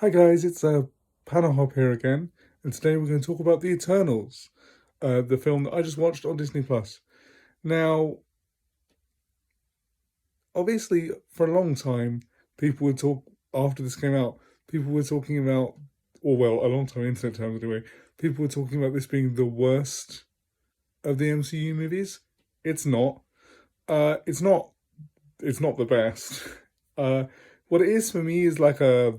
Hi guys, it's PanelHopper here again, and today we're going to talk about the Eternals, the film that I just watched on Disney Plus. Now, obviously, for a long time, people would talk after this came out. People were talking about, or well, a long time internet terms anyway. People were talking about this being the worst of the MCU movies. It's not. It's not. It's not the best. Uh, what it is for me is like a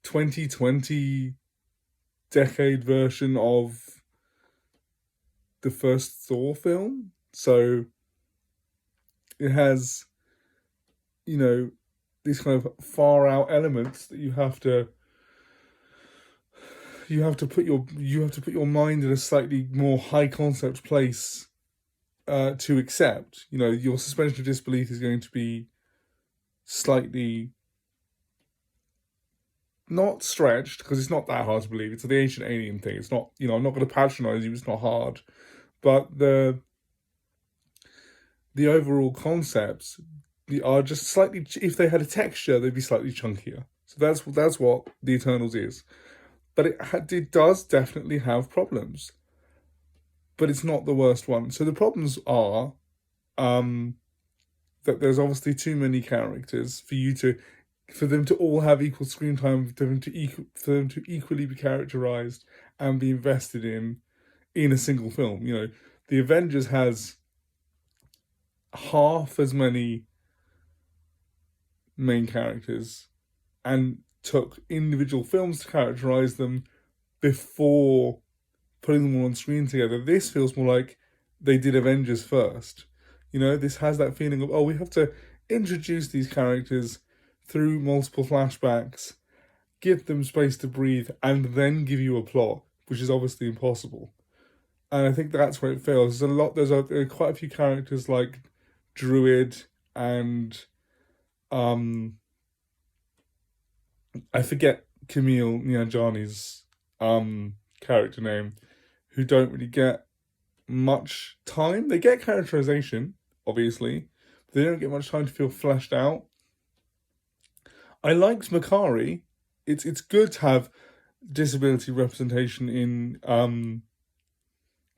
2020 decade version of the first Thor film. So it has, you know, these kind of far out elements that you have to put your mind in a slightly more high concept place to accept. You know, your suspension of disbelief is going to be slightly not stretched because it's not that hard to believe. It's the ancient alien thing. It's not, you know, I'm not going to patronize you. It's not hard, but the overall concepts are just slightly. If they had a texture, they'd be slightly chunkier. So that's what the Eternals is. But it does definitely have problems, but it's not the worst one. So the problems are that there's obviously too many characters for them to all have equal screen time, for them to equally be characterized and be invested in a single film. You know, the Avengers has half as many main characters and took individual films to characterize them before putting them all on screen together. This feels more like they did Avengers first. You know, this has that feeling of, oh, we have to introduce these characters through multiple flashbacks, give them space to breathe, and then give you a plot, which is obviously impossible. And I think that's where it fails. There are quite a few characters like Druid and I forget Camille Nanjiani's character name, who don't really get much time. They get characterization, obviously, but they don't get much time to feel fleshed out. I liked Makari. It's good to have disability representation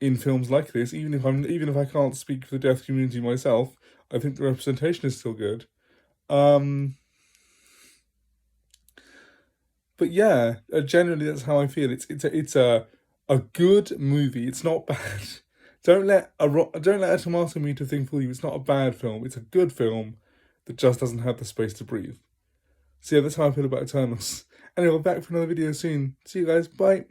in films like this. Even if I can't speak for the deaf community myself, I think the representation is still good. But yeah, generally that's how I feel. It's a good movie. It's not bad. Don't let a tomato meter thing fool you. It's not a bad film. It's a good film that just doesn't have the space to breathe. So yeah, that's how I feel about Eternals. Anyway, we're back for another video soon. See you guys. Bye.